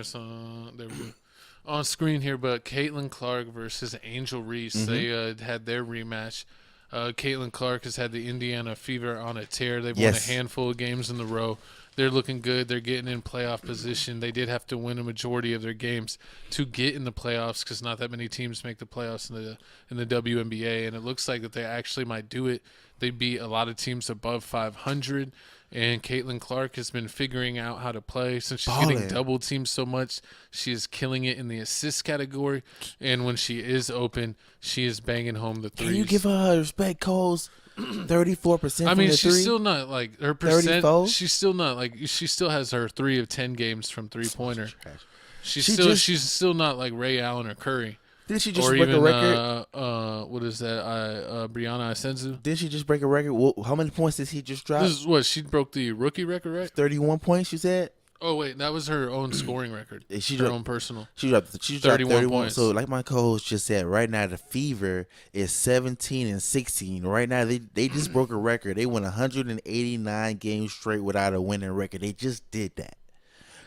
There we go. On screen here, but Caitlin Clark versus Angel Reese. They had their rematch. Caitlin Clark has had the Indiana Fever on a tear. They've won a handful of games in a row. They're looking good. They're getting in playoff position. They did have to win a majority of their games to get in the playoffs because not that many teams make the playoffs in the WNBA, and it looks like that they actually might do it. They beat a lot of teams above 500. And Caitlin Clark has been figuring out how to play since she's getting double teamed so much. She is killing it in the assist category, and when she is open, she is banging home the threes. Can you give her respect, Coles? 34%. I mean, she's she's still not like her percent. 34? She's still not like she still has her 3 of 10 games from 3-pointer. She's still not like Ray Allen or Curry. Did she just or break even, a record? What is that? Brianna Asenzu. Did she just break a record? How many points did he just drop? This is what she broke the rookie record, right? 31 points. You said. Oh wait, that was her own scoring record. Her own personal. She dropped 31 points. So like my co-host just said, right now the Fever is 17-16. Right now they just broke a record. They won 189 games straight without a winning record. They just did that.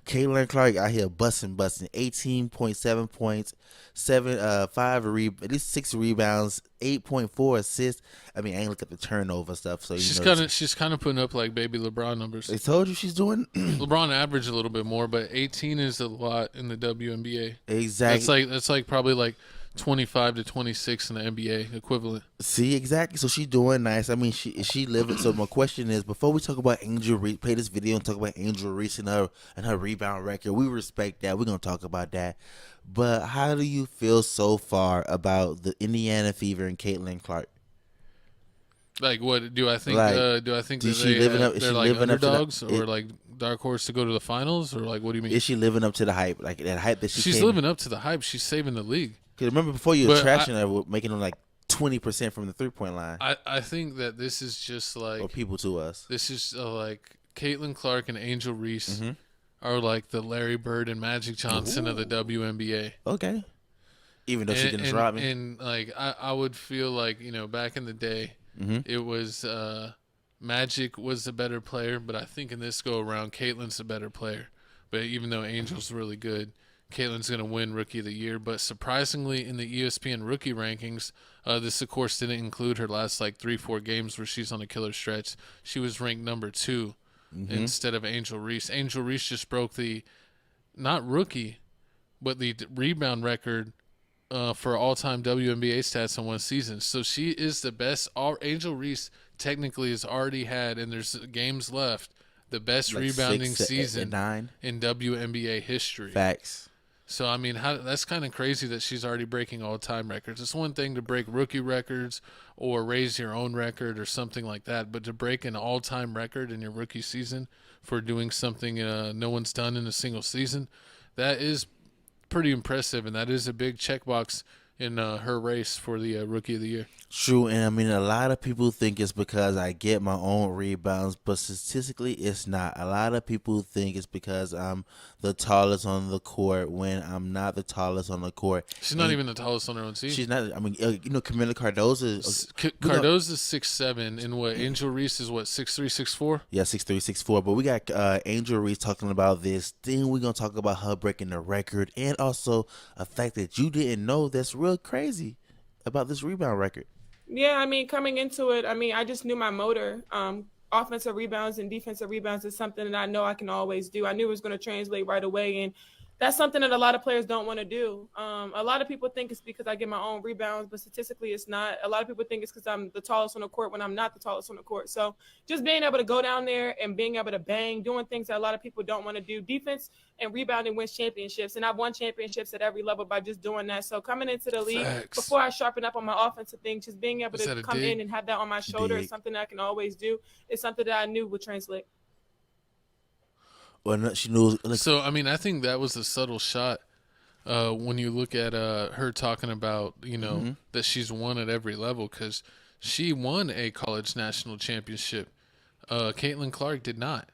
Caitlin Clark out here busting, 18.7 points, 6 rebounds, 8.4 assists. I mean, I ain't look at the turnover stuff, so she's kind of putting up like baby LeBron numbers. They told you she's doing. LeBron averaged a little bit more, but 18 is a lot in the WNBA. Exactly. That's like probably like 25 to 26 in the NBA equivalent. See, exactly. So she's doing nice. I mean, she living. So my question is, before we talk about Angel Reese, play this video and talk about Angel Reese and her rebound record. We respect that. We're gonna talk about that. But how do you feel so far about the Indiana Fever and Caitlin Clark? Like, what do I think? Do I think is that she living up? Is they're she like living underdogs up to or like dark horse to go to the finals, or like what do you mean? Is she living up to the hype? Like that hype that she's living up to the hype. She's saving the league. Because remember before you were trashing her, making them like 20% from the 3-point line. I think that this is just like, or people to us. This is like Caitlin Clark and Angel Reese are like the Larry Bird and Magic Johnson of the WNBA. Okay. Even though she didn't drop me. And like I would feel like, back in the day, it was Magic was the better player, but I think in this go around, Caitlin's the better player. But even though Angel's really good, Caitlin's going to win Rookie of the Year. But surprisingly, in the ESPN rookie rankings, this, of course, didn't include her last, 3-4 games where she's on a killer stretch. She was ranked number 2 instead of Angel Reese. Angel Reese just broke the, not rookie, but the rebound record for all-time WNBA stats in one season. So she is the best. Angel Reese technically has already had, and there's games left, the best rebounding season in WNBA history. Facts. So, I mean, that's kind of crazy that she's already breaking all-time records. It's one thing to break rookie records or raise your own record or something like that, but to break an all-time record in your rookie season for doing something no one's done in a single season, that is pretty impressive, and that is a big checkbox in her race for the Rookie of the Year. True, and I mean, a lot of people think it's because I get my own rebounds, but statistically, it's not. A lot of people think it's because I'm the tallest on the court when I'm not the tallest on the court. She's not even the tallest on her own team. She's not. I mean, Camila Cardozo. Cardozo's 6'7", and what, Angel Reese is what, 6'3", 6'4"? Yeah, 6'3", 6'4". But we got Angel Reese talking about this. Then we're going to talk about her breaking the record, and also a fact that you didn't know that's real crazy about this rebound record. Yeah, I mean, coming into it, I just knew my motor. Offensive rebounds and defensive rebounds is something that I know I can always do. I knew it was going to translate right away, and that's something that a lot of players don't want to do. A lot of people think it's because I get my own rebounds, but statistically it's not. A lot of people think it's because I'm the tallest on the court when I'm not the tallest on the court. So just being able to go down there and being able to bang, doing things that a lot of people don't want to do. Defense and rebounding wins championships, and I've won championships at every level by just doing that. So coming into the league, before I sharpen up on my offensive thing, just being able to come in and have that on my shoulder is something that I can always do. It's something that I knew would translate. Well, she knows. So, I mean, I think that was a subtle shot when you look at her talking about, that she's won at every level, because she won a college national championship. Caitlin Clark did not.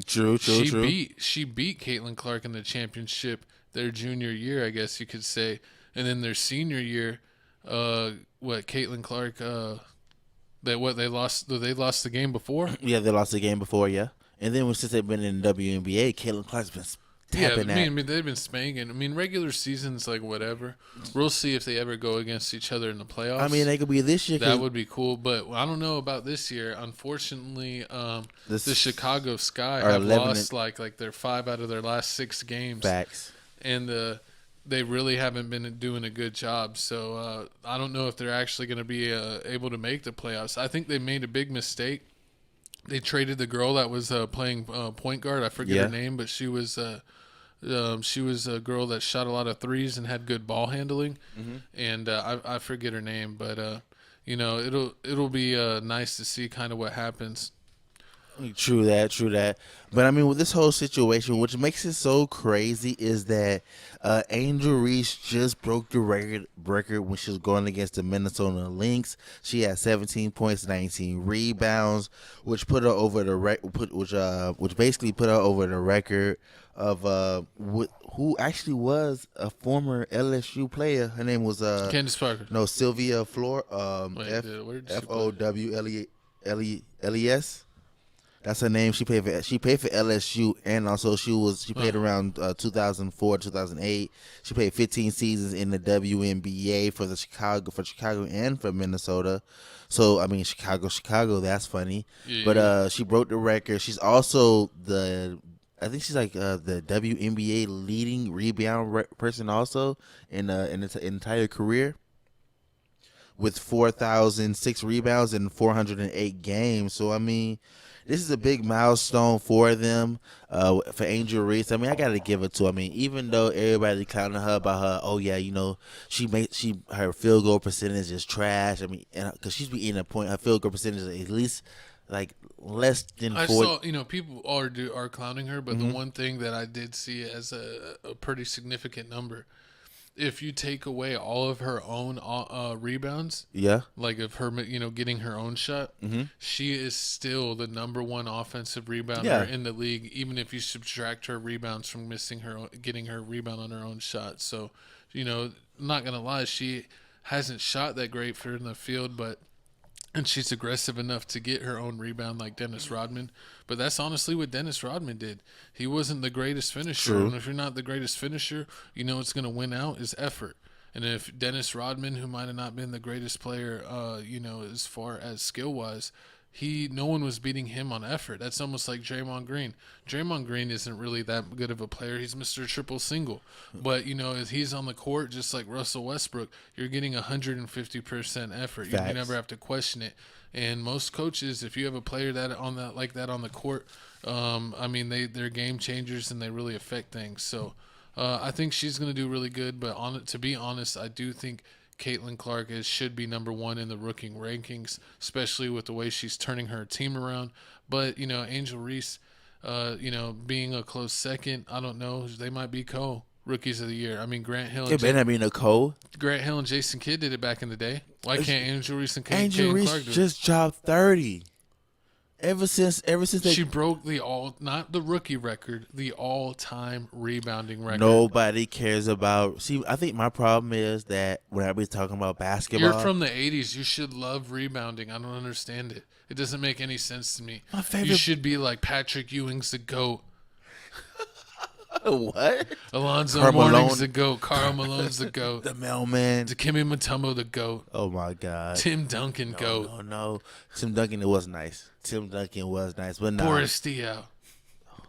True. She beat Caitlin Clark in the championship their junior year, I guess you could say, and then their senior year, Caitlin Clark, they lost the game before? Yeah, they lost the game before, yeah. And then since they've been in the WNBA, Caitlin Clark's been tapping that. I mean, they've been spanking. I mean, regular season's like whatever. We'll see if they ever go against each other in the playoffs. I mean, they could be this year. That would be cool, but I don't know about this year. Unfortunately, the Chicago Sky have lost like their 5 out of their last 6 games. Facts. And they really haven't been doing a good job. So I don't know if they're actually going to be able to make the playoffs. I think they made a big mistake. They traded the girl that was playing point guard. I forget her name, but she was a girl that shot a lot of threes and had good ball handling. Mm-hmm. And I forget her name, but it'll be nice to see kind of what happens. True that. But I mean, with this whole situation, which makes it so crazy, is that Angel Reese just broke the record when she was going against the Minnesota Lynx. She had 17 points, 19 rebounds, which put her over the which basically put her over the record of who actually was a former LSU player. Her name was Candace Parker. No, Sylvia Flores. Fowles. That's her name. She played for LSU, and also she played around 2004, 2008. She played 15 seasons in the WNBA for Chicago and for Minnesota. So I mean, Chicago. That's funny. Yeah. But she broke the record. She's also I think she's like the WNBA leading rebound person also in its entire career, with 4,006 rebounds in 408 games. So I mean, this is a big milestone for them, for Angel Reese. I mean, I got to give it to her. I mean, even though everybody clowning her about her, her field goal percentage is trash. I mean, because she's been eating a point, her field goal percentage is at least like less than 40. I saw, people are clowning her, but the one thing that I did see as a pretty significant number, if you take away all of her own rebounds, like of her, getting her own shot, she is still the number 1 offensive rebounder in the league, even if you subtract her rebounds from getting her rebound on her own shot. So, I'm not gonna lie, she hasn't shot that great for in the field, and she's aggressive enough to get her own rebound like Dennis Rodman. But that's honestly what Dennis Rodman did. He wasn't the greatest finisher. True. And if you're not the greatest finisher, what's going to win out is effort. And if Dennis Rodman, who might have not been the greatest player, as far as skill-wise, no one was beating him on effort. That's almost like Draymond Green. Draymond Green isn't really that good of a player. He's Mr. Triple Single. But, if he's on the court, just like Russell Westbrook, you're getting 150% effort. You never have to question it. And most coaches, if you have a player like that on the court, they're game changers and they really affect things. So I think she's going to do really good. But to be honest, I do think Caitlin Clark should be number 1 in the rookie rankings, especially with the way she's turning her team around. But, Angel Reese, being a close second, I don't know. They might be rookies of the year. I mean, Grant Hill. It better not be Nicole. Grant Hill and Jason Kidd did it back in the day. Why can't Angel Reese and Caitlin Clark do it? Just dropped 30. Ever since she broke not the rookie record, the all-time rebounding record. Nobody cares about. See, I think my problem is that when I be talking about basketball, you're from the '80s. You should love rebounding. I don't understand it. It doesn't make any sense to me. My favorite. You should be like Patrick Ewing's the GOAT. What? Alonzo Mourning's the GOAT. Karl Malone's the GOAT. The mailman. Dikembe Mutombo the GOAT. Oh my God. Tim Duncan GOAT. No. Tim Duncan, it was nice. But nah. Boris Diaw. Oh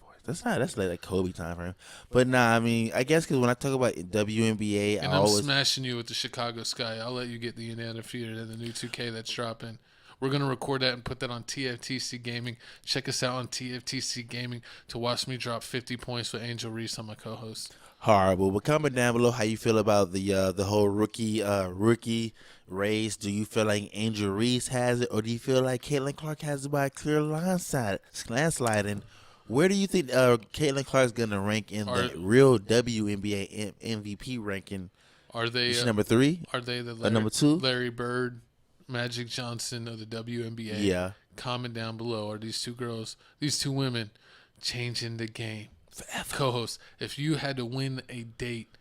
Lord, that's like Kobe time for him. But nah, I mean, I guess because when I talk about WNBA, I'm smashing you with the Chicago Sky. I'll let you get the Indiana Feeder and the new 2K that's dropping. We're going to record that and put that on TFTC Gaming. Check us out on TFTC Gaming to watch me drop 50 points with Angel Reese on my co-host. Horrible. But comment down below how you feel about the whole rookie race. Do you feel like Angel Reese has it, or do you feel like Caitlin Clark has it by a clear landsliding? Where do you think Caitlin Clark's going to rank in the real WNBA MVP ranking? Are they number 3? Are they the number 2? Larry Bird, Magic Johnson of the WNBA? Yeah. Comment down below. Are these two women changing the game? Forever. Co-host, if you had to win a date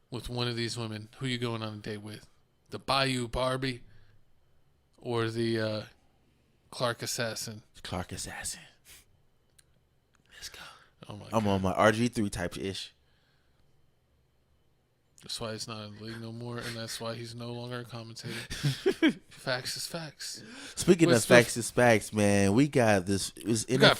with one of these women, who you going on a date with? The Bayou Barbie or the Clark Assassin? Clark Assassin. Let's go. Oh my I'm God. on my RG3 type ish. That's why he's not in the league no more, and that's why he's no longer a commentator. Facts is facts. Speaking of facts is facts, man, we got this. We got